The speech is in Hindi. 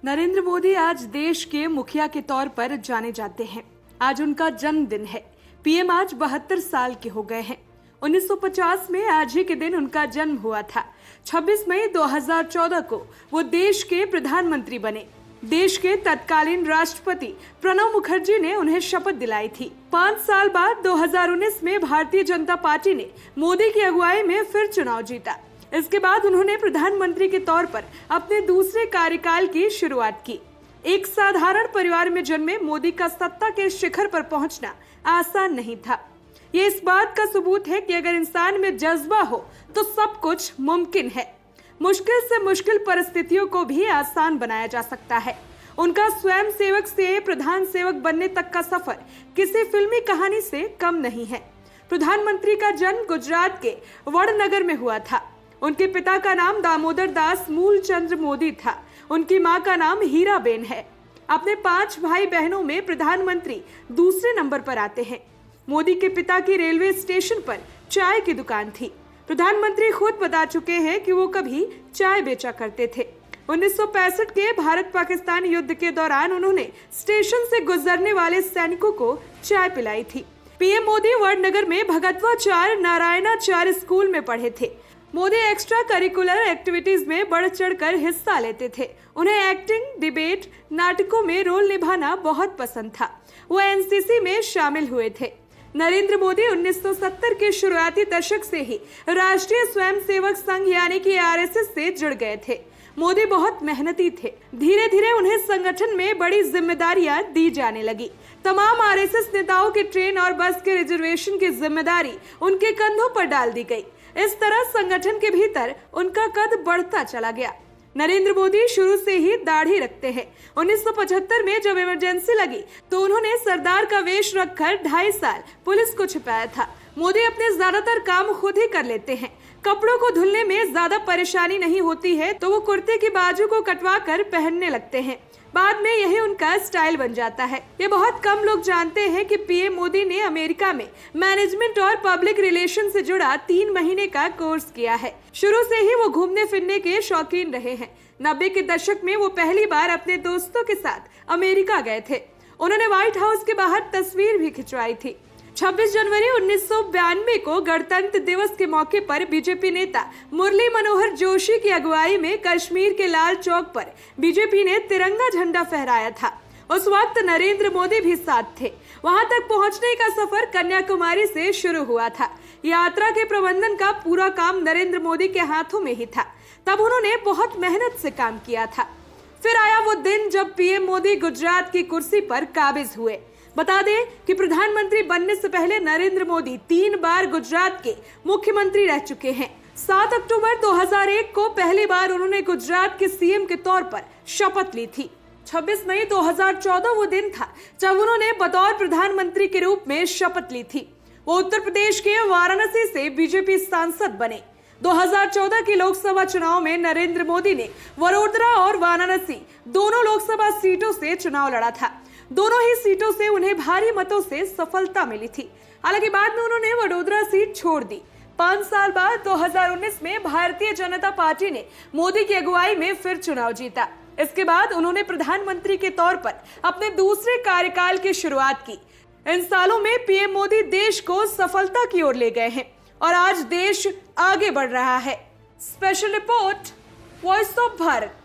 नरेंद्र मोदी आज देश के मुखिया के तौर पर जाने जाते हैं। आज उनका जन्मदिन है। पीएम आज 72 साल के हो गए हैं। 1950 में आज ही के दिन उनका जन्म हुआ था। 26 मई 2014 को वो देश के प्रधानमंत्री बने। देश के तत्कालीन राष्ट्रपति प्रणब मुखर्जी ने उन्हें शपथ दिलाई थी। 5 साल बाद 2019 में भारतीय जनता पार्टी ने मोदी की अगुवाई में फिर चुनाव जीता। इसके बाद उन्होंने प्रधानमंत्री के तौर पर अपने दूसरे कार्यकाल की शुरुआत की। एक साधारण परिवार में जन्मे मोदी का सत्ता के शिखर पर पहुंचना आसान नहीं था। ये इस बात का सबूत है कि अगर इंसान में जज्बा हो तो सब कुछ मुमकिन है। मुश्किल से मुश्किल परिस्थितियों को भी आसान बनाया जा सकता है। उनका स्वयं सेवक से प्रधान सेवक बनने तक का सफर किसी फिल्मी कहानी से कम नहीं है। प्रधानमंत्री का जन्म गुजरात के वडनगर में हुआ था। उनके पिता का नाम दामोदर दास मूलचंद्र मोदी था। उनकी मां का नाम हीराबेन है। अपने 5 भाई बहनों में प्रधानमंत्री दूसरे नंबर पर आते हैं। मोदी के पिता की रेलवे स्टेशन पर चाय की दुकान थी। प्रधानमंत्री खुद बता चुके हैं कि वो कभी चाय बेचा करते थे। 1965 के भारत पाकिस्तान युद्ध के दौरान उन्होंने स्टेशन से गुजरने वाले सैनिकों को चाय पिलाई थी। पीएम मोदी वडनगर में भगतवाचार्य नारायणाचार्य स्कूल में पढ़े थे। मोदी एक्स्ट्रा करिकुलर एक्टिविटीज में बढ़ चढ़कर हिस्सा लेते थे। उन्हें एक्टिंग, डिबेट, नाटकों में रोल निभाना बहुत पसंद था। वो एनसीसी में शामिल हुए थे। नरेंद्र मोदी 1970 के शुरुआती दशक से ही राष्ट्रीय स्वयंसेवक संघ यानी कि आरएसएस से जुड़ गए थे। मोदी बहुत मेहनती थे। धीरे धीरे उन्हें संगठन में बड़ी जिम्मेदारियां दी जाने लगी। तमाम आरएसएस नेताओं के ट्रेन और बस के रिजर्वेशन की जिम्मेदारी उनके कंधों पर डाल दी गई। इस तरह संगठन के भीतर उनका कद बढ़ता चला गया। नरेंद्र मोदी शुरू से ही दाढ़ी रखते हैं। 1975 में जब इमरजेंसी लगी तो उन्होंने सरदार का वेश रखकर 2.5 साल पुलिस को छिपाया था। मोदी अपने ज्यादातर काम खुद ही कर लेते हैं। कपड़ों को धुलने में ज्यादा परेशानी नहीं होती है तो वो कुर्ते की बाजू को कटवा कर पहनने लगते हैं। बाद में यही उनका स्टाइल बन जाता है। ये बहुत कम लोग जानते हैं कि पीएम मोदी ने अमेरिका में मैनेजमेंट और पब्लिक रिलेशन से जुड़ा 3 महीने का कोर्स किया है। शुरू से ही वो घूमने फिरने के शौकीन रहे हैं। 90 के दशक में वो पहली बार अपने दोस्तों के साथ अमेरिका गए थे। उन्होंने व्हाइट हाउस के बाहर तस्वीर भी खिंचवाई थी। 26 जनवरी 1992 को गणतंत्र दिवस के मौके पर बीजेपी नेता मुरली मनोहर जोशी की अगुवाई में कश्मीर के लाल चौक पर बीजेपी ने तिरंगा झंडा फहराया था। उस वक्त नरेंद्र मोदी भी साथ थे। वहां तक पहुंचने का सफर कन्याकुमारी से शुरू हुआ था। यात्रा के प्रबंधन का पूरा काम नरेंद्र मोदी के हाथों में ही था। तब उन्होंने बहुत मेहनत से काम किया था। फिर आया वो दिन जब पीएम मोदी गुजरात की कुर्सी पर काबिज हुए। बता दें कि प्रधानमंत्री बनने से पहले नरेंद्र मोदी 3 बार गुजरात के मुख्यमंत्री रह चुके हैं। 7 अक्टूबर 2001 को पहली बार उन्होंने गुजरात के सीएम के तौर पर शपथ ली थी। 26 मई 2014 वो दिन था जब उन्होंने बतौर प्रधानमंत्री के रूप में शपथ ली थी। वो उत्तर प्रदेश के वाराणसी से बीजेपी सांसद बने। 2014 के लोकसभा चुनाव में नरेंद्र मोदी ने वडोदरा और वाराणसी दोनों लोकसभा सीटों से चुनाव लड़ा था। दोनों ही सीटों से उन्हें भारी मतों से सफलता मिली थी। हालांकि बाद में उन्होंने वडोदरा सीट छोड़ दी। 5 साल बाद 2019 में भारतीय जनता पार्टी ने मोदी की अगुवाई में फिर चुनाव जीता। इसके बाद उन्होंने प्रधानमंत्री के तौर पर अपने दूसरे कार्यकाल की शुरुआत की। इन सालों में पीएम मोदी देश को सफलता की ओर ले गए हैं और आज देश आगे बढ़ रहा है। Special report, voice of Bharat.